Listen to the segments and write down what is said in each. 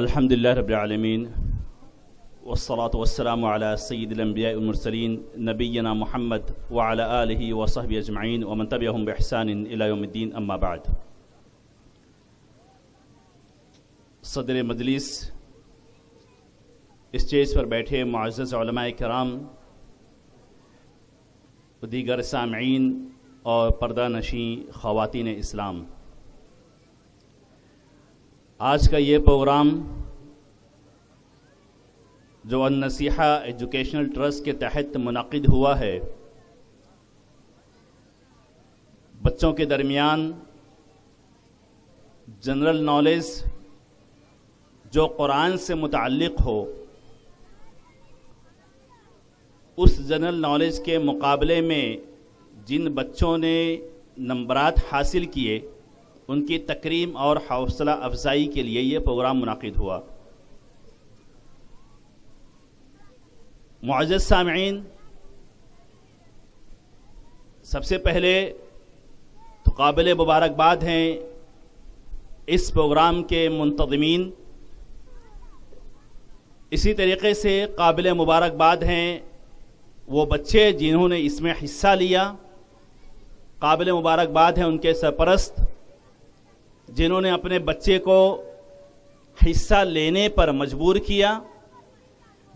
الحمدللہ رب العالمین والصلاة والسلام علی سید الانبیاء والمرسلین نبینا محمد وعلی آلہ وصحبہ اجمعین ومن تبعہم بإحسان الی یوم الدین اما بعد۔ صدر مجلس، اسٹیج پر بیٹھے معزز علماء کرام، دیگر سامعین اور پردہ نشین خواتین اسلام، آج کا یہ پروگرام جو النصیحہ ایجوکیشنل ٹرسٹ کے تحت منعقد ہوا ہے، بچوں کے درمیان جنرل نالج جو قرآن سے متعلق ہو، اس جنرل نالج کے مقابلے میں جن بچوں نے نمبرات حاصل کیے ان کی تکریم اور حوصلہ افزائی کے لیے یہ پروگرام منعقد ہوا۔ معزز سامعین، سب سے پہلے تو قابل مبارکباد ہیں اس پروگرام کے منتظمین، اسی طریقے سے قابل مبارکباد ہیں وہ بچے جنہوں نے اس میں حصہ لیا، قابل مبارکباد ہیں ان کے سرپرست جنہوں نے اپنے بچے کو حصہ لینے پر مجبور کیا،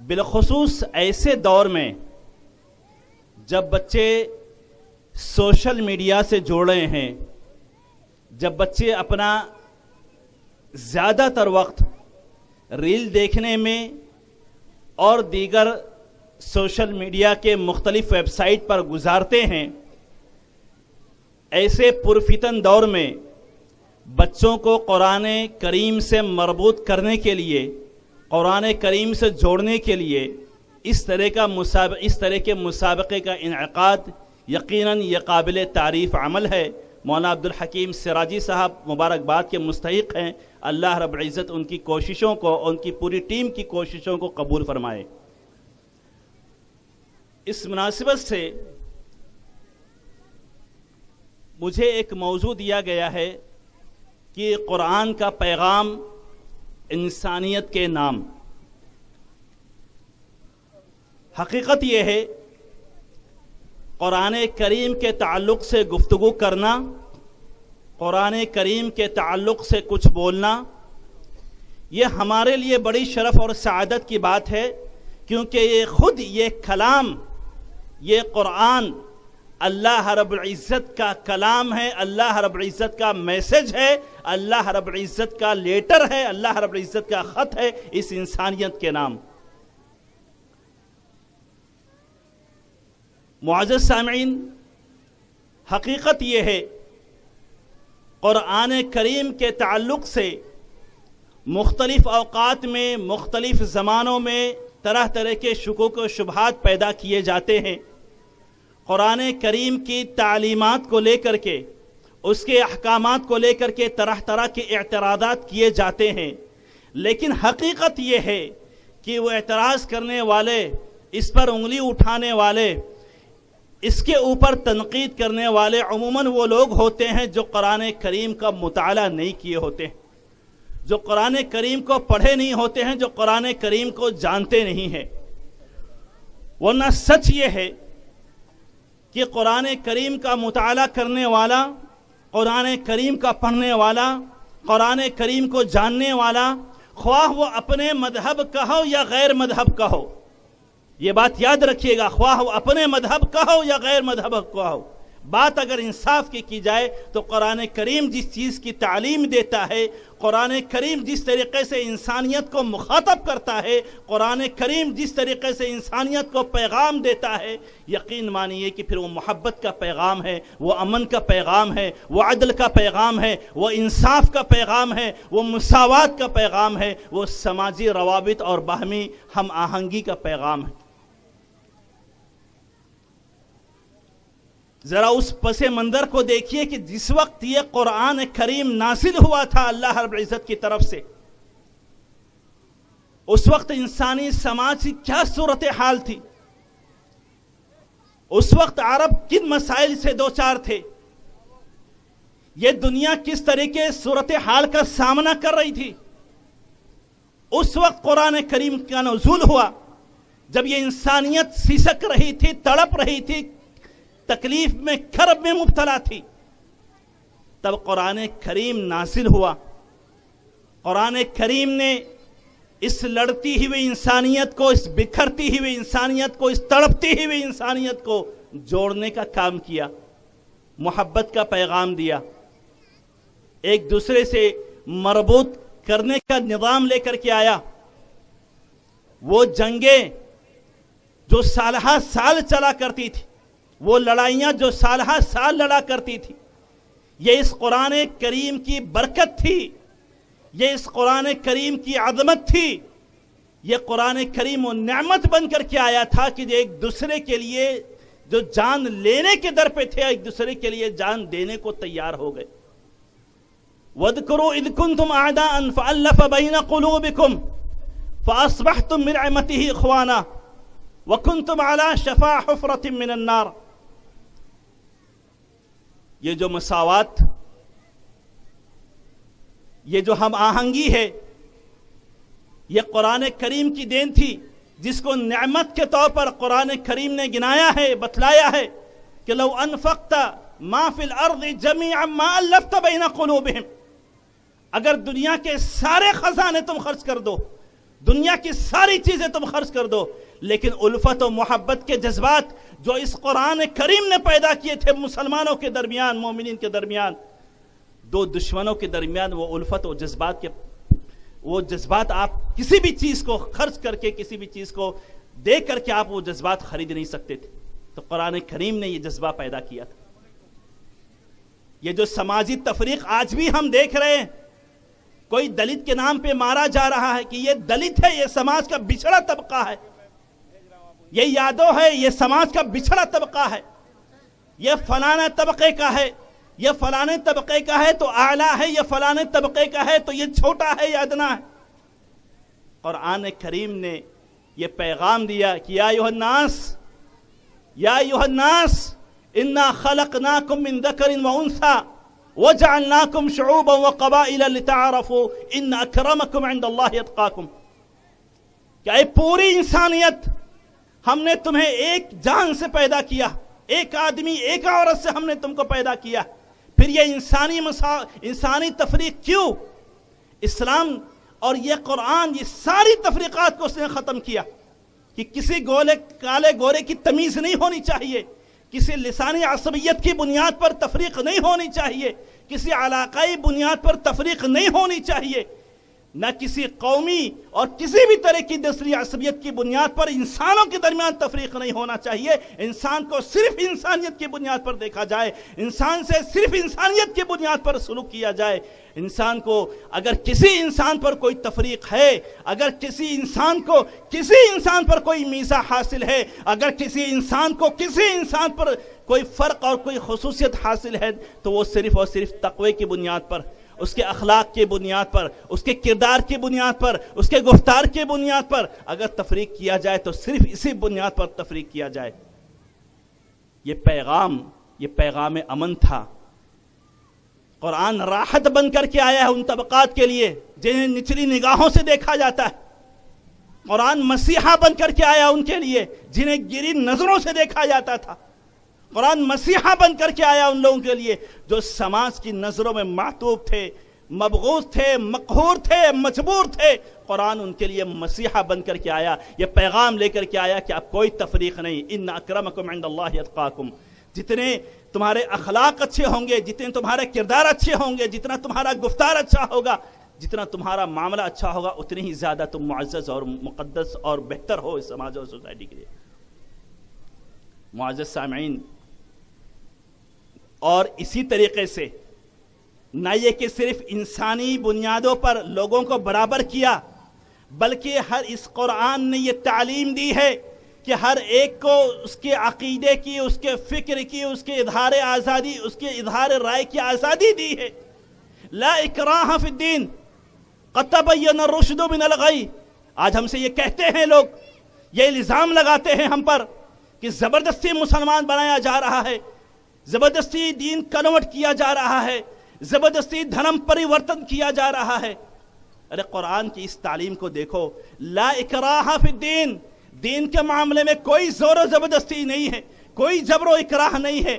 بالخصوص ایسے دور میں جب بچے سوشل میڈیا سے جڑ رہے ہیں، جب بچے اپنا زیادہ تر وقت ریل دیکھنے میں اور دیگر سوشل میڈیا کے مختلف ویب سائٹ پر گزارتے ہیں، ایسے پرفتن دور میں بچوں کو قرآن کریم سے مربوط کرنے کے لیے، قرآن کریم سے جوڑنے کے لیے اس طرح کے مسابقے کا انعقاد یقیناً یہ قابل تعریف عمل ہے۔ مولانا عبدالحکیم سراجی صاحب مبارکباد کے مستحق ہیں، اللہ رب العزت ان کی کوششوں کو، ان کی پوری ٹیم کی کوششوں کو قبول فرمائے۔ اس مناسبت سے مجھے ایک موضوع دیا گیا ہے کہ قرآن کا پیغام انسانیت کے نام۔ حقیقت یہ ہے قرآن کریم کے تعلق سے گفتگو کرنا، قرآن کریم کے تعلق سے کچھ بولنا، یہ ہمارے لیے بڑی شرف اور سعادت کی بات ہے، کیونکہ یہ کلام، یہ قرآن اللہ رب العزت کا کلام ہے، اللہ رب العزت کا میسج ہے، اللہ رب العزت کا لیٹر ہے، اللہ رب العزت کا خط ہے اس انسانیت کے نام۔ معزز سامعین، حقیقت یہ ہے قرآن کریم کے تعلق سے مختلف اوقات میں، مختلف زمانوں میں طرح طرح کے شکوک و شبہات پیدا کیے جاتے ہیں۔ قرآن کریم کی تعلیمات کو لے کر کے، اس کے احکامات کو لے کر کے طرح طرح کے اعتراضات کیے جاتے ہیں، لیکن حقیقت یہ ہے کہ وہ اعتراض کرنے والے، اس پر انگلی اٹھانے والے، اس کے اوپر تنقید کرنے والے عموماً وہ لوگ ہوتے ہیں جو قرآن کریم کا مطالعہ نہیں کیے ہوتے ہیں، جو قرآن کریم کو پڑھے نہیں ہوتے ہیں، جو قرآن کریم کو جانتے نہیں ہیں۔ ورنہ سچ یہ ہے کہ قرآن کریم کا مطالعہ کرنے والا، قرآن کریم کا پڑھنے والا، قرآن کریم کو جاننے والا، خواہ وہ اپنے مذہب کا ہو یا غیر مذہب کا ہو، یہ بات یاد رکھیے گا، خواہ وہ اپنے مذہب کا ہو یا غیر مذہب کا ہو، بات اگر انصاف کی جائے تو قرآن کریم جس چیز کی تعلیم دیتا ہے، قرآن کریم جس طریقے سے انسانیت کو مخاطب کرتا ہے، قرآن کریم جس طریقے سے انسانیت کو پیغام دیتا ہے، یقین مانیے کہ پھر وہ محبت کا پیغام ہے، وہ امن کا پیغام ہے، وہ عدل کا پیغام ہے، وہ انصاف کا پیغام ہے، وہ مساوات کا پیغام ہے، وہ سماجی روابط اور باہمی ہم آہنگی کا پیغام ہے۔ ذرا اس پس منظر کو دیکھیے کہ جس وقت یہ قرآن کریم نازل ہوا تھا اللہ رب العزت کی طرف سے، اس وقت انسانی سماج کی کیا صورتحال تھی، اس وقت عرب کن مسائل سے دوچار تھے، یہ دنیا کس طریقے صورتحال کا سامنا کر رہی تھی۔ اس وقت قرآن کریم کا نزول ہوا جب یہ انسانیت سسک رہی تھی، تڑپ رہی تھی، تکلیف میں کرب میں مبتلا تھی، تب قرآن کریم نازل ہوا۔ قرآن کریم نے اس لڑتی ہوئی انسانیت کو، اس بکھرتی ہوئی انسانیت کو، اس تڑپتی ہوئی انسانیت کو جوڑنے کا کام کیا، محبت کا پیغام دیا، ایک دوسرے سے مربوط کرنے کا نظام لے کر کے آیا۔ وہ جنگیں جو سالہ سال چلا کرتی تھی، وہ لڑائیاں جو سالہ سال لڑا کرتی تھی، یہ اس قرآن کریم کی برکت تھی، یہ اس قرآن کریم کی عظمت تھی۔ یہ قرآن کریم و نعمت بن کر کے آیا تھا کہ ایک دوسرے کے لیے جو جان لینے کے در پہ تھے، ایک دوسرے کے لیے جان دینے کو تیار ہو گئے۔ وَاذْكُرُوا إِذْ كُنْتُمْ أَعْدَاءً فَأَلَّفَ بَيْنَ قُلُوبِكُمْ فَأَصْبَحْتُمْ بِنِعْمَتِهِ إِخْوَانًا وَكُنْتُمْ عَلَى شَفَا حُفْرَةٍ مِّنَ النَّارِ۔ یہ جو مساوات، یہ جو ہم آہنگی ہے، یہ قرآن کریم کی دین تھی، جس کو نعمت کے طور پر قرآن کریم نے گنایا ہے، بتلایا ہے کہ لو انفقت ما فی الارض جمیعا ما الفت بین قلوبہم، اگر دنیا کے سارے خزانے تم خرچ کر دو، دنیا کی ساری چیزیں تم خرچ کر دو، لیکن الفت و محبت کے جذبات جو اس قرآن کریم نے پیدا کیے تھے مسلمانوں کے درمیان، مومنین کے درمیان، دو دشمنوں کے درمیان، وہ الفت و جذبات کے وہ جذبات آپ کسی بھی چیز کو خرچ کر کے، کسی بھی چیز کو دے کر کے آپ وہ جذبات خرید نہیں سکتے تھے۔ تو قرآن کریم نے یہ جذبہ پیدا کیا تھا۔ یہ جو سماجی تفریق آج بھی ہم دیکھ رہے ہیں، کوئی دلت کے نام پہ مارا جا رہا ہے کہ یہ دلت ہے، یہ سماج کا بچھڑا طبقہ ہے، یہ یادو ہے، یہ سماج کا بچھڑا طبقہ ہے، یہ فلانا طبقے کا ہے، یہ فلانے طبقے کا ہے تو اعلیٰ ہے، یہ فلانے طبقے کا ہے تو یہ چھوٹا ہے یا ادنا ہے۔ قرآن کریم نے یہ پیغام دیا کہ یا ایھا الناس، یا ایھا الناس انا خلقناکم من ذکر وانثی وجعلناکم شعوبا وقبائل لتعارفوا ان اکرمکم عند اللہ اتقاکم۔ کہ اے پوری انسانیت، ہم نے تمہیں ایک جان سے پیدا کیا، ایک آدمی ایک عورت سے ہم نے تم کو پیدا کیا، پھر یہ انسانی تفریق کیوں؟ اسلام اور یہ قرآن یہ ساری تفریقات کو اس نے ختم کیا کہ کسی کالے گورے کی تمیز نہیں ہونی چاہیے، کسی لسانی عصبیت کی بنیاد پر تفریق نہیں ہونی چاہیے، کسی علاقائی بنیاد پر تفریق نہیں ہونی چاہیے، نہ کسی قومی اور کسی بھی طرح کی دوسری عصبیت کی بنیاد پر انسانوں کے درمیان تفریق نہیں ہونا چاہیے۔ انسان کو صرف انسانیت کی بنیاد پر دیکھا جائے، انسان سے صرف انسانیت کی بنیاد پر سلوک کیا جائے۔ انسان کو اگر کسی انسان پر کوئی تفریق ہے، اگر کسی انسان پر کوئی میزہ حاصل ہے، اگر کسی انسان کو کسی انسان پر کوئی فرق اور کوئی خصوصیت حاصل ہے، تو وہ صرف اور صرف تقوی کی بنیاد پر، اس کے اخلاق کی بنیاد پر، اس کے کردار کی بنیاد پر، اس کے گفتار کی بنیاد پر اگر تفریق کیا جائے تو صرف اسی بنیاد پر تفریق کیا جائے۔ یہ پیغام امن تھا۔ قرآن راحت بن کر کے آیا ہے ان طبقات کے لیے جنہیں نچلی نگاہوں سے دیکھا جاتا ہے۔ قرآن مسیحا بن کر کے آیا ان کے لیے جنہیں گری نظروں سے دیکھا جاتا تھا۔ قرآن مسیحا بن کر کے آیا ان لوگوں کے لیے جو سماج کی نظروں میں معتوب تھے، مبغوض تھے، مقہور تھے، مجبور تھے۔ قرآن ان کے لیے مسیحا بن کر کے آیا، یہ پیغام لے کر کے آیا کہ اب کوئی تفریق نہیں۔ ان اکرمکم عند اللہ اتقاکم۔ جتنے تمہارے اخلاق اچھے ہوں گے، جتنے تمہارے کردار اچھے ہوں گے، جتنا تمہارا گفتار اچھا ہوگا، جتنا تمہارا معاملہ اچھا ہوگا، اتنی ہی زیادہ تم معزز اور مقدس اور بہتر ہو اس سماج اور سوسائٹی کے لیے۔ معزز سامعین، اور اسی طریقے سے نہ یہ کہ صرف انسانی بنیادوں پر لوگوں کو برابر کیا، بلکہ اس قرآن نے یہ تعلیم دی ہے کہ ہر ایک کو اس کے عقیدے کی، اس کے فکر کی، اس کے اظہار آزادی، اس کے اظہار رائے کی آزادی دی ہے۔ لا اکراہ فی الدین قد تبین الرشد من الغی۔ آج ہم سے یہ کہتے ہیں لوگ، یہ الزام لگاتے ہیں ہم پر کہ زبردستی مسلمان بنایا جا رہا ہے، زبردستی دین کنورٹ کیا جا رہا ہے، زبردستی دھرم پریورتن کیا جا رہا ہے۔ ارے قرآن کی اس تعلیم کو دیکھو، لا اکراہ فی الدین، دین کے معاملے میں کوئی زور و زبردستی نہیں ہے، کوئی جبر و اکراہ نہیں ہے۔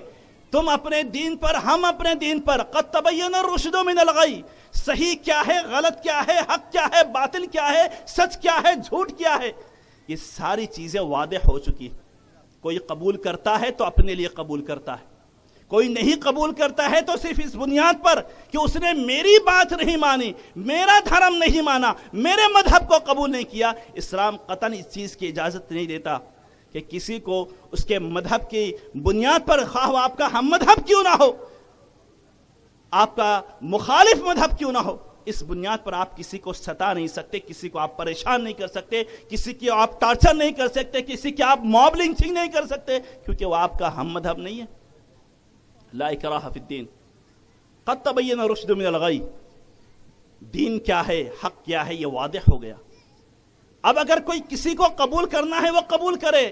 تم اپنے دین پر، ہم اپنے دین پر، قد تبین الرشد من الغی، صحیح کیا ہے، غلط کیا ہے، حق کیا ہے، باطل کیا ہے، سچ کیا ہے، جھوٹ کیا ہے، یہ ساری چیزیں واضح ہو چکی۔ کوئی قبول کرتا ہے تو اپنے لیے قبول کرتا ہے، کوئی نہیں قبول کرتا ہے تو صرف اس بنیاد پر کہ اس نے میری بات نہیں مانی، میرا دھرم نہیں مانا، میرے مذہب کو قبول نہیں کیا۔ اسلام قطعاً اس چیز کی اجازت نہیں دیتا کہ کسی کو اس کے مذہب کی بنیاد پر، خواہ وہ آپ کا ہم مذہب کیوں نہ ہو، آپ کا مخالف مذہب کیوں نہ ہو، اس بنیاد پر آپ کسی کو ستا نہیں سکتے، کسی کو آپ پریشان نہیں کر سکتے، کسی کی آپ ٹارچر نہیں کر سکتے، کسی کی آپ موب لنچنگ نہیں کر سکتے، کیونکہ وہ آپ کا ہم مذہب نہیں ہے۔ لا اکراہ فی الدین، قد تبین الرشد من الغی، دین کیا ہے، حق کیا ہے، یہ واضح ہو گیا۔ اب اگر کوئی کسی کو قبول کرنا ہے وہ قبول کرے،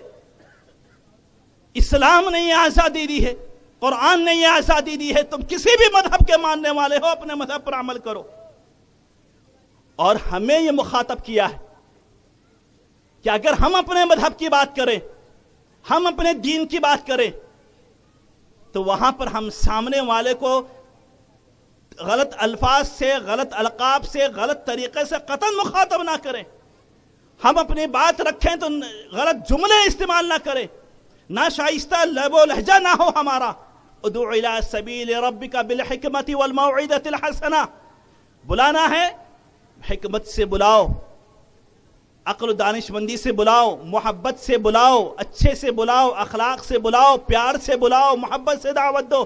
اسلام نے یہ آزادی دی ہے، قرآن نے یہ آزادی دی ہے، تم کسی بھی مذہب کے ماننے والے ہو اپنے مذہب پر عمل کرو۔ اور ہمیں یہ مخاطب کیا ہے کہ اگر ہم اپنے مذہب کی بات کریں، ہم اپنے دین کی بات کریں، تو وہاں پر ہم سامنے والے کو غلط الفاظ سے، غلط القاب سے، غلط طریقے سے قطعاً مخاطب نہ کریں۔ ہم اپنی بات رکھیں تو غلط جملے استعمال نہ کریں، نہ شائستہ لب و لہجہ نہ ہو ہمارا۔ ادعو الی سبیل ربک بالحکمت والموعظۃ الحسنہ، بلانا ہے حکمت سے بلاؤ، عقل و دانش مندی سے بلاؤ، محبت سے بلاؤ، اچھے سے بلاؤ، اخلاق سے بلاؤ، پیار سے بلاؤ، محبت سے دعوت دو۔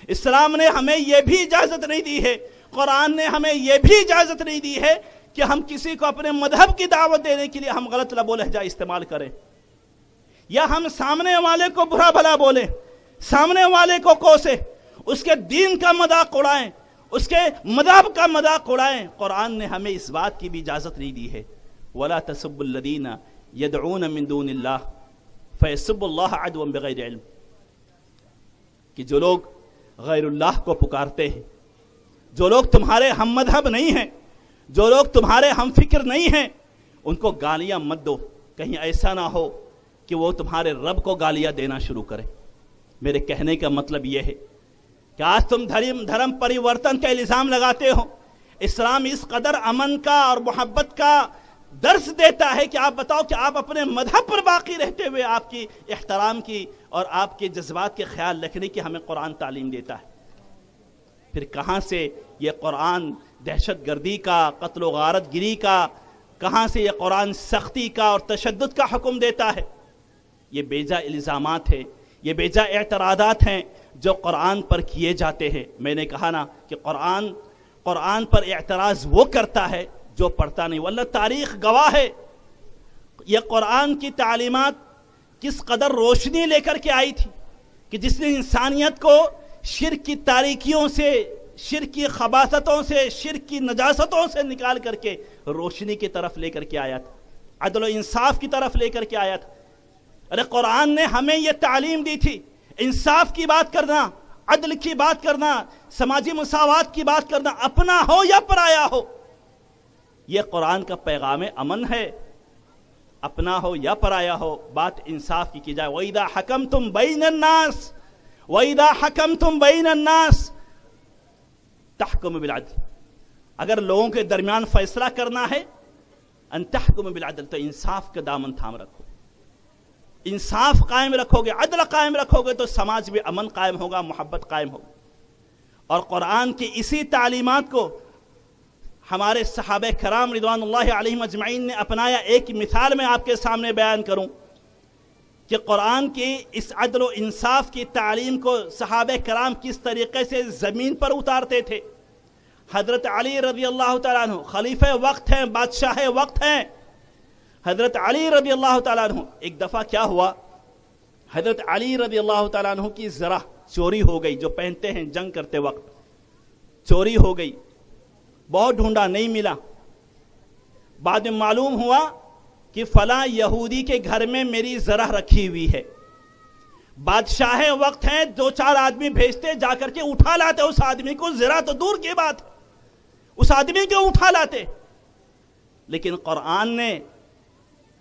اسلام نے ہمیں یہ بھی اجازت نہیں دی ہے، قرآن نے ہمیں یہ بھی اجازت نہیں دی ہے کہ ہم کسی کو اپنے مذہب کی دعوت دینے کے لیے ہم غلط لب و لہجہ استعمال کریں، یا ہم سامنے والے کو برا بھلا بولیں، سامنے والے کو کوسیں، اس کے دین کا مذاق اڑائیں، اس کے مذہب کا مذاق اڑائیں۔ قرآن نے ہمیں اس بات کی بھی اجازت نہیں دی ہے۔ وَلَا تَسُبُّوا الَّذِينَ يَدْعُونَ مِن دُونِ اللَّهِ فَيَسُبُّوا اللَّهَ عَدْوًا بِغَيْرِ عِلْمٍ، کہ جو لوگ غیر اللہ کو پکارتے ہیں، جو لوگ تمہارے ہم مذہب نہیں ہیں، جو لوگ تمہارے ہم فکر نہیں ہیں، ان کو گالیاں مت دو، کہیں ایسا نہ ہو کہ وہ تمہارے رب کو گالیاں دینا شروع کرے۔ میرے کہنے کا مطلب یہ ہے کہ آج تم دھرم پریورتن کا الزام لگاتے ہو۔ اسلام اس قدر امن کا اور محبت کا درس دیتا ہے کہ آپ بتاؤ کہ آپ اپنے مذہب پر باقی رہتے ہوئے آپ کی احترام کی اور آپ کے جذبات کے خیال رکھنے کی ہمیں قرآن تعلیم دیتا ہے۔ پھر کہاں سے یہ قرآن دہشت گردی کا، قتل و غارت گری کا، کہاں سے یہ قرآن سختی کا اور تشدد کا حکم دیتا ہے؟ یہ بیجا الزامات ہیں، یہ بیجا اعتراضات ہیں جو قرآن پر کیے جاتے ہیں۔ میں نے کہا نا کہ قرآن پر اعتراض وہ کرتا ہے جو پڑھتا نہیں، واللہ تاریخ گواہ ہے یہ قرآن کی تعلیمات کس قدر روشنی لے کر کے آئی تھی کہ جس نے انسانیت کو شرک کی تاریکیوں سے، شرک کی خباثتوں سے، شرک کی نجاستوں سے نکال کر کے روشنی کی طرف لے کر کے آیا تھا، عدل و انصاف کی طرف لے کر کے آیا تھا۔ ارے قرآن نے ہمیں یہ تعلیم دی تھی، انصاف کی بات کرنا، عدل کی بات کرنا، سماجی مساوات کی بات کرنا، اپنا ہو یا پرایا ہو، یہ قرآن کا پیغام امن ہے۔ اپنا ہو یا پرایا ہو، بات انصاف کی جائے۔ وَإِذَا حَكَمْتُمْ بَيْنَ النَّاسِ وَإِذَا حَكَمْتُمْ بَيْنَ النَّاسِ تَحْكُمُ بِالْعَدْلِ، اگر لوگوں کے درمیان فیصلہ کرنا ہے، ان تحکم بالعدل، تو انصاف کا دامن تھام رکھو، انصاف قائم رکھو گے، عدل قائم رکھو گے تو سماج میں امن قائم ہوگا، محبت قائم ہوگی۔ اور قرآن کی اسی تعلیمات کو ہمارے صحابہ کرام رضوان اللہ علیہم اجمعین نے اپنایا۔ ایک مثال میں آپ کے سامنے بیان کروں کہ قرآن کی اس عدل و انصاف کی تعلیم کو صحابہ کرام کس طریقے سے زمین پر اتارتے تھے۔ حضرت علی رضی اللہ تعالیٰ عنہ خلیفہ وقت ہیں، بادشاہ وقت ہیں، حضرت علی رضی اللہ تعالیٰ عنہ، ایک دفعہ کیا ہوا، حضرت علی رضی اللہ تعالیٰ عنہ کی زرہ چوری ہو گئی، جو پہنتے ہیں جنگ کرتے وقت، چوری ہو گئی، بہت ڈھونڈا نہیں ملا۔ بعد میں معلوم ہوا کہ فلاں یہودی کے گھر میں میری زرہ رکھی ہوئی ہے۔ بادشاہ وقت ہیں، دو چار آدمی بھیجتے، جا کر کے اٹھا لاتے اس آدمی کو، زرہ تو دور کی بات، اس آدمی کو اٹھا لاتے۔ لیکن قرآن نے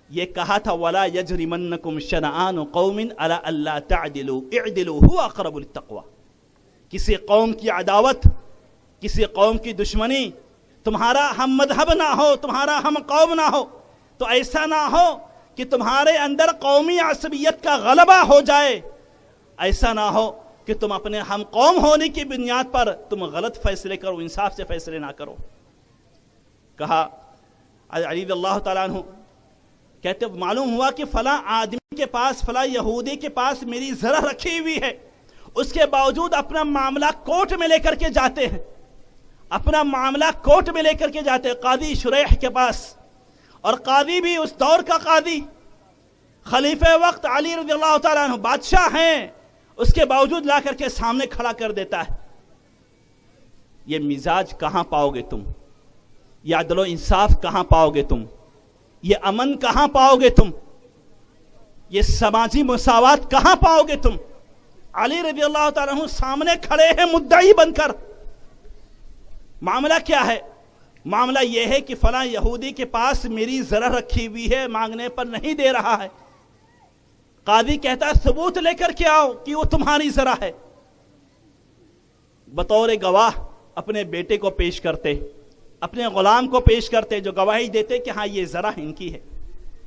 یہ کہا تھا وَلَا يَجْرِمَنَّكُمْ شَنَآنُ قَوْمٍ عَلَىٰ أَلَّا تَعْدِلُوا اعْدِلُوا هُوَ أَقْرَبُ لِلتَّقْوَىٰ. کسی قوم کی عداوت، کسی قوم کی دشمنی، تمہارا ہم مذہب نہ ہو، تمہارا ہم قوم نہ ہو، تو ایسا نہ ہو کہ تمہارے اندر قومی عصبیت کا غلبہ ہو جائے، ایسا نہ ہو کہ تم اپنے ہم قوم ہونے کی بنیاد پر تم غلط فیصلے کرو، انصاف سے فیصلے نہ کرو. کہا علی رضی اللہ تعالیٰ عنہ کہتے معلوم ہوا کہ فلاں آدمی کے پاس، فلاں یہودی کے پاس میری زرہ رکھی ہوئی ہے، اس کے باوجود اپنا معاملہ کورٹ میں لے کر کے جاتے ہیں، اپنا معاملہ کورٹ میں لے کر کے جاتے ہیں قاضی شریح کے پاس. اور قاضی بھی اس دور کا قاضی خلیفہ وقت علی رضی اللہ تعالیٰ عنہ بادشاہ ہیں، اس کے باوجود لا کر کے سامنے کھڑا کر دیتا ہے. یہ مزاج کہاں پاؤ گے تم؟ یہ عدل و انصاف کہاں پاؤ گے تم؟ یہ امن کہاں پاؤ گے تم؟ یہ سماجی مساوات کہاں پاؤ گے تم؟ علی رضی اللہ تعالیٰ عنہ سامنے کھڑے ہیں مدعی بن کر. معاملہ کیا ہے؟ معاملہ یہ ہے کہ فلاں یہودی کے پاس میری زرہ رکھی ہوئی ہے، مانگنے پر نہیں دے رہا ہے. قاضی کہتا ہے ثبوت لے کر کے آؤ کہ وہ تمہاری زرہ ہے. بطور گواہ اپنے بیٹے کو پیش کرتے، اپنے غلام کو پیش کرتے، جو گواہی دیتے کہ ہاں یہ زرہ ان کی ہے.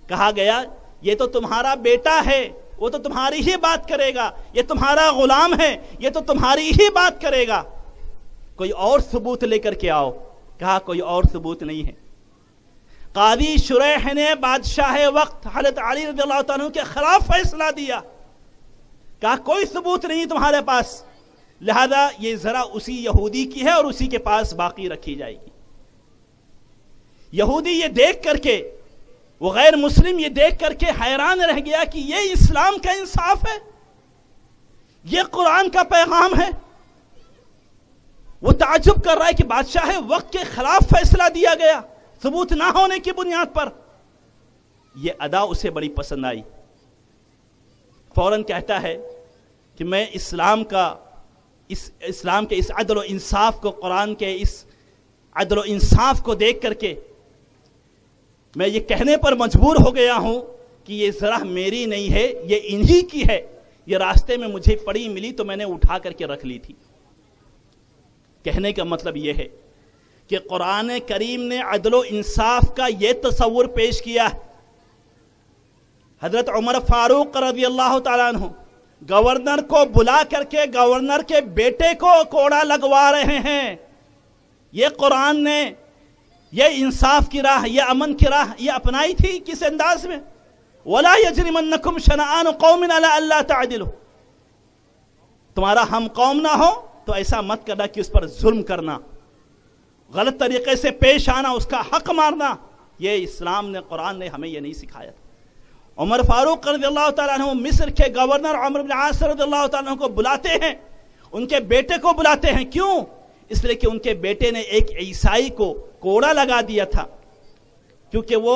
کہا گیا یہ تو تمہارا بیٹا ہے، وہ تو تمہاری ہی بات کرے گا، یہ تمہارا غلام ہے، یہ تو تمہاری ہی بات کرے گا، کوئی اور ثبوت لے کر کے آؤ. کہا کوئی اور ثبوت نہیں ہے. قاضی شریح نے بادشاہ وقت حضرت علی رضی اللہ تعالیٰ عنہ کے خلاف فیصلہ دیا. کہا کوئی ثبوت نہیں تمہارے پاس، لہذا یہ ذرا اسی یہودی کی ہے اور اسی کے پاس باقی رکھی جائے گی. یہودی یہ دیکھ کر کے، وہ غیر مسلم یہ دیکھ کر کے حیران رہ گیا کہ یہ اسلام کا انصاف ہے، یہ قرآن کا پیغام ہے. وہ تعجب کر رہا ہے کہ بادشاہ وقت کے خلاف فیصلہ دیا گیا ثبوت نہ ہونے کی بنیاد پر. یہ ادا اسے بڑی پسند آئی. فوراً کہتا ہے کہ میں اسلام کے اس عدل و انصاف کو، قرآن کے اس عدل و انصاف کو دیکھ کر کے میں یہ کہنے پر مجبور ہو گیا ہوں کہ یہ ذرا میری نہیں ہے، یہ انہی کی ہے. یہ راستے میں مجھے پڑی ملی تو میں نے اٹھا کر کے رکھ لی تھی. کہنے کا مطلب یہ ہے کہ قرآن کریم نے عدل و انصاف کا یہ تصور پیش کیا. حضرت عمر فاروق رضی اللہ تعالیٰ عنہ گورنر کو بلا کر کے گورنر کے بیٹے کو کوڑا لگوا رہے ہیں. یہ قرآن نے یہ انصاف کی راہ، یہ امن کی راہ یہ اپنائی تھی کس انداز میں؟ وَلَا يَجْرِمَنَّكُمْ شَنَآنُ قَوْمٍ عَلَىٰ أَلَّا تَعْدِلُوا. تمہارا ہم قوم نہ ہو تو ایسا مت کرنا کہ اس پر ظلم کرنا، غلط طریقے سے پیش آنا، اس کا حق مارنا. یہ اسلام نے، قرآن نے ہمیں یہ نہیں سکھایا. عمر فاروق رضی اللہ تعالیٰ عنہ مصر کے گورنر عمرو بن عاص رضی اللہ تعالیٰ عنہ کو بلاتے ہیں، ان کے بیٹے کو بلاتے ہیں. کیوں؟ اس لیے کہ ان کے بیٹے نے ایک عیسائی کو کوڑا لگا دیا تھا، کیونکہ وہ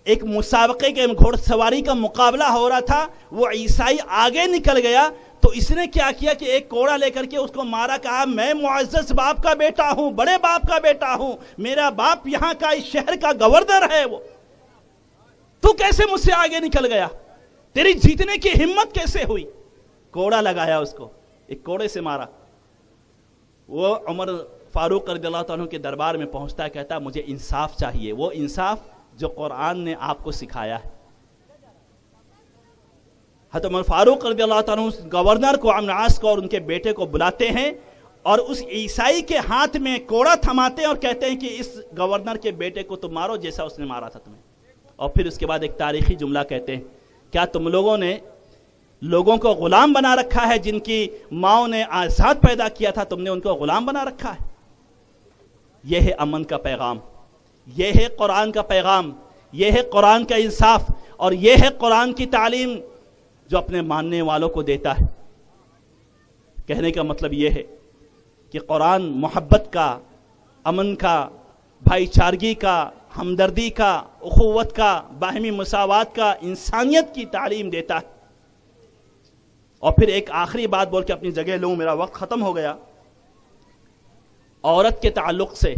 ایک مسابقے کے گھوڑ سواری کا مقابلہ ہو رہا تھا. وہ عیسائی آگے نکل گیا تو اس نے کیا کیا کہ ایک کوڑا لے کر کے اس کو مارا. کہا میں معزز باپ کا بیٹا ہوں، بڑے باپ کا بیٹا ہوں، میرا باپ یہاں کا اس شہر کا گورنر ہے، وہ تو کیسے مجھ سے آگے نکل گیا؟ تیری جیتنے کی ہمت کیسے ہوئی؟ کوڑا لگایا اس کو، ایک کوڑے سے مارا. وہ عمر فاروق رضی اللہ عنہ کے دربار میں پہنچتا ہے، کہتا مجھے انصاف چاہیے، وہ انصاف جو قرآن نے آپ کو سکھایا ہے. حضرت عمر فاروق رضی اللہ عنہ گورنر کو، عمرو بن عاص کو اور ان کے بیٹے کو بلاتے ہیں اور اس عیسائی کے ہاتھ میں کوڑا تھماتے ہیں اور کہتے ہیں کہ اس گورنر کے بیٹے کو تم مارو جیسا اس نے مارا تھا تمہیں. اور پھر اس کے بعد ایک تاریخی جملہ کہتے ہیں، کیا تم لوگوں نے لوگوں کو غلام بنا رکھا ہے جن کی ماؤں نے آزاد پیدا کیا تھا، تم نے ان کو غلام بنا رکھا ہے؟ یہ ہے امن کا پیغام، یہ ہے قرآن کا پیغام، یہ ہے قرآن کا انصاف، اور یہ ہے قرآن کی تعلیم جو اپنے ماننے والوں کو دیتا ہے. کہنے کا مطلب یہ ہے کہ قرآن محبت کا، امن کا، بھائی چارگی کا، ہمدردی کا، اخوت کا، باہمی مساوات کا، انسانیت کی تعلیم دیتا ہے. اور پھر ایک آخری بات بول کے اپنی جگہ لوں، میرا وقت ختم ہو گیا. عورت کے تعلق سے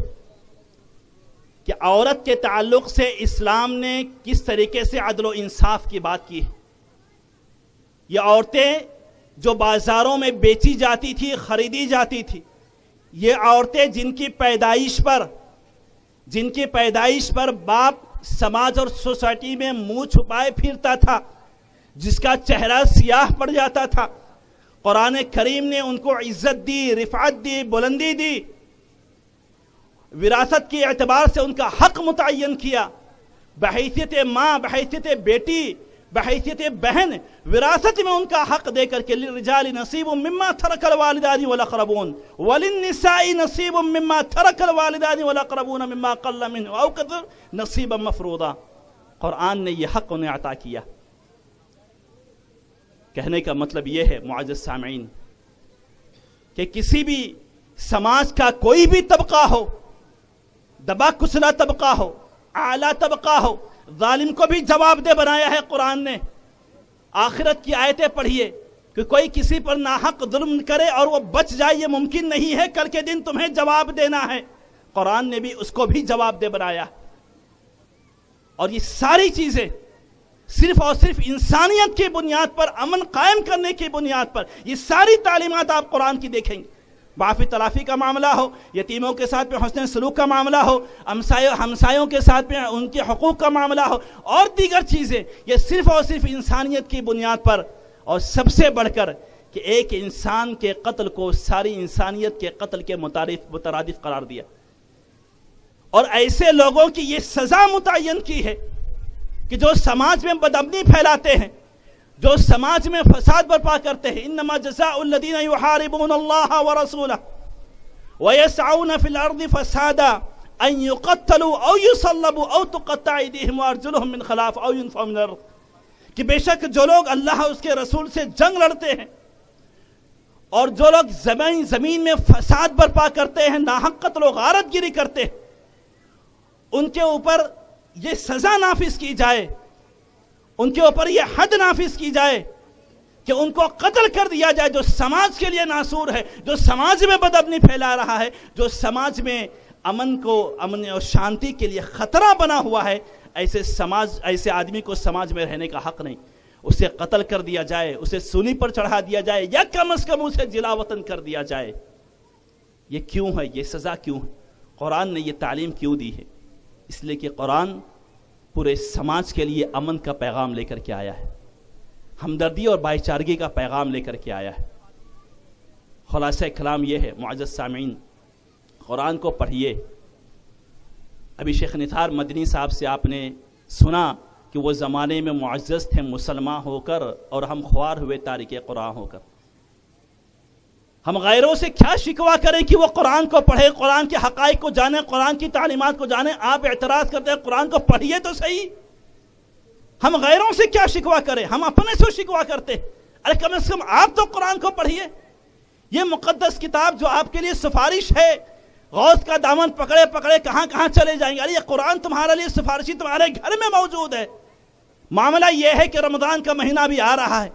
کہ عورت کے تعلق سے اسلام نے کس طریقے سے عدل و انصاف کی بات کی ہے۔ یہ عورتیں جو بازاروں میں بیچی جاتی تھی، خریدی جاتی تھی، یہ عورتیں جن کی پیدائش پر باپ سماج اور سوسائٹی میں منہ چھپائے پھرتا تھا، جس کا چہرہ سیاہ پڑ جاتا تھا، قرآن کریم نے ان کو عزت دی، رفعت دی، بلندی دی، وراثت کے اعتبار سے ان کا حق متعین کیا، بحیثیت ماں، بحیثیت بیٹی، بحیثیت بہن، وراثت میں ان کا حق دے کر کے للرجال نصیب مما ترک الوالدان والاقربون وللنساء نصیب مما ترک الوالدان والاقربون مما قل منه او كثر نصیبا مفروضا۔ قرآن نے یہ حق انہیں عطا کیا۔ کہنے کا مطلب یہ ہے معزز سامعین کہ کسی بھی سماج کا کوئی بھی طبقہ ہو، دبا کچلا طبقہ ہو، اعلیٰ طبقہ ہو، ظالم کو بھی جواب دہ بنایا ہے قرآن نے۔ آخرت کی آیتیں پڑھیے کہ کوئی کسی پر ناحق ظلم کرے اور وہ بچ جائے، یہ ممکن نہیں ہے، کل کے دن تمہیں جواب دینا ہے۔ قرآن نے بھی اس کو بھی جواب دہ بنایا۔ اور یہ ساری چیزیں صرف اور صرف انسانیت کی بنیاد پر، امن قائم کرنے کی بنیاد پر، یہ ساری تعلیمات آپ قرآن کی دیکھیں گے۔ معافی تلافی کا معاملہ ہو، یتیموں کے ساتھ میں حسن سلوک کا معاملہ ہو، ہمسایوں کے ساتھ میں ان کے حقوق کا معاملہ ہو، اور دیگر چیزیں، یہ صرف اور صرف انسانیت کی بنیاد پر، اور سب سے بڑھ کر کہ ایک انسان کے قتل کو ساری انسانیت کے قتل کے مترادف قرار دیا، اور ایسے لوگوں کی یہ سزا متعین کی ہے کہ جو سماج میں بدامنی پھیلاتے ہیں، جو سماج میں فساد برپا کرتے ہیں۔ انما جزاء الذین یحاربون اللہ ورسولہ ویسعون فی الارض فسادا ان یقتلوا او یصلبوا او تقطع ایدیہم وارجلہم من خلاف او ینفوا من الارض، کہ بے شک جو لوگ اللہ اس کے رسول سے جنگ لڑتے ہیں اور جو لوگ زمین میں فساد برپا کرتے ہیں، ناحق قتل و غارت گیری کرتے ہیں، ان کے اوپر یہ سزا نافذ کی جائے، ان کے اوپر یہ حد نافذ کی جائے کہ ان کو قتل کر دیا جائے، جو سماج کے لیے ناسور ہے، جو سماج میں بدامنی پھیلا رہا ہے، جو سماج میں امن اور شانتی کے لیے خطرہ بنا ہوا ہے، ایسے آدمی کو سماج میں رہنے کا حق نہیں۔ اسے قتل کر دیا جائے، اسے سولی پر چڑھا دیا جائے، یا کم از کم اسے جلا وطن کر دیا جائے۔ یہ کیوں ہے؟ یہ سزا کیوں ہے؟ قرآن نے یہ تعلیم کیوں دی ہے؟ اس لیے کہ قرآن پورے سماج کے لیے امن کا پیغام لے کر کے آیا ہے، ہمدردی اور بھائی چارگی کا پیغام لے کر کے آیا ہے۔ خلاصہ کلام یہ ہے معزز سامعین، قرآن کو پڑھیے۔ ابھی شیخ نثار مدنی صاحب سے آپ نے سنا کہ وہ زمانے میں معزز تھے مسلمان ہو کر، اور ہم خوار ہوئے تارک قرآن ہو کر۔ ہم غیروں سے کیا شکوہ کریں کہ وہ قرآن کو پڑھے، قرآن کے حقائق کو جانے، قرآن کی تعلیمات کو جانے۔ آپ اعتراض کرتے ہیں قرآن کو پڑھیے تو صحیح۔ ہم غیروں سے کیا شکوہ کریں؟ ہم اپنے سے شکوہ کرتے ہیں۔ ارے کم از کم آپ تو قرآن کو پڑھیے۔ یہ مقدس کتاب جو آپ کے لیے سفارش ہے، غوث کا دامن پکڑے پکڑے کہاں کہاں چلے جائیں گے۔ ارے یہ قرآن تمہارے لیے سفارشی تمہارے گھر میں موجود ہے۔ معاملہ یہ ہے کہ رمضان کا مہینہ بھی آ رہا ہے،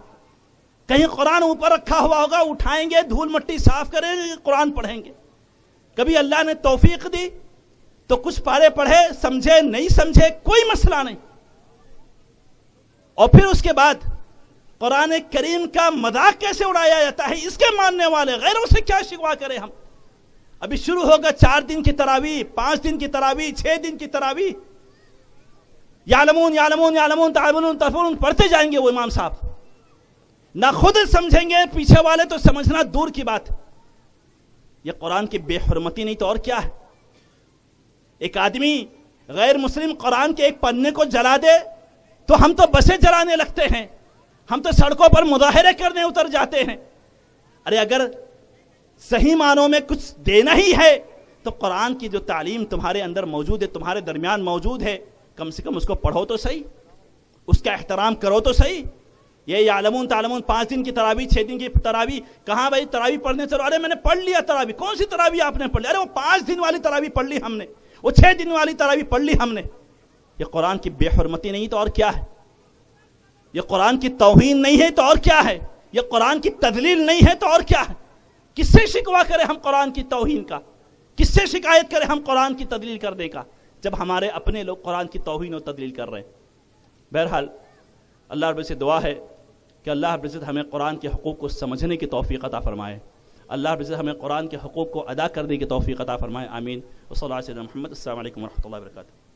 کہیں قرآن اوپر رکھا ہوا ہوگا، اٹھائیں گے، دھول مٹی صاف کریں گے، قرآن پڑھیں گے۔ کبھی اللہ نے توفیق دی تو کچھ پارے پڑھے، سمجھے نہیں سمجھے کوئی مسئلہ نہیں۔ اور پھر اس کے بعد قرآن کریم کا مذاق کیسے اڑایا جاتا ہے، اس کے ماننے والے غیروں سے کیا شکوہ کریں ہم۔ ابھی شروع ہوگا 4 دن کی تراویح، 5 دن کی تراویح، 6 دن کی تراویح، یعلمون یعلمون یعلمون تعلمون تفعلون پڑھتے جائیں گے وہ امام صاحب، نہ خود سمجھیں گے، پیچھے والے تو سمجھنا دور کی بات۔ یہ قرآن کی بے حرمتی نہیں تو اور کیا ہے؟ ایک آدمی غیر مسلم قرآن کے ایک پنے کو جلا دے تو ہم تو بسیں جلانے لگتے ہیں، ہم تو سڑکوں پر مظاہرے کرنے اتر جاتے ہیں۔ ارے اگر صحیح معنوں میں کچھ دینا ہی ہے تو قرآن کی جو تعلیم تمہارے اندر موجود ہے، تمہارے درمیان موجود ہے، کم سے کم اس کو پڑھو تو صحیح، اس کا احترام کرو تو صحیح۔ یہ یعلمون تعلمون 5 دن کی تراویح، 6 دن کی تراویح، کہاں بھائی تراویح پڑھنے چلو؟ ارے میں نے پڑھ لیا تراویح۔ کون سی تراویح آپ نے پڑھ لی؟ ارے وہ 5 دن والی تراویح پڑھ لی ہم نے، وہ 6 دن والی تراویح پڑھ لی ہم نے۔ یہ قرآن کی بے حرمتی نہیں تو اور کیا ہے؟ یہ قرآن کی توہین نہیں ہے تو اور کیا ہے؟ یہ قرآن کی تضلیل نہیں ہے تو اور کیا ہے؟ کس سے شکوہ کریں ہم قرآن کی توہین کا؟ کس سے شکایت کریں ہم قرآن کی تضلیل کرنے کا؟ جب ہمارے اپنے لوگ قرآن کی توہین و تدلیل کر رہے ہیں. بہرحال اللہ رب العزت سے دعا ہے کہ اللہ رب العزت ہمیں قرآن کے حقوق کو سمجھنے کی توفیق عطا فرمائے. اللہ رب العزت ہمیں قرآن کے حقوق کو ادا کرنے کی توفیق عطا فرمائے. آمین. وصلی اللہ علیہ وسلم محمد. السلام علیکم ورحمۃ اللہ وبرکاتہ.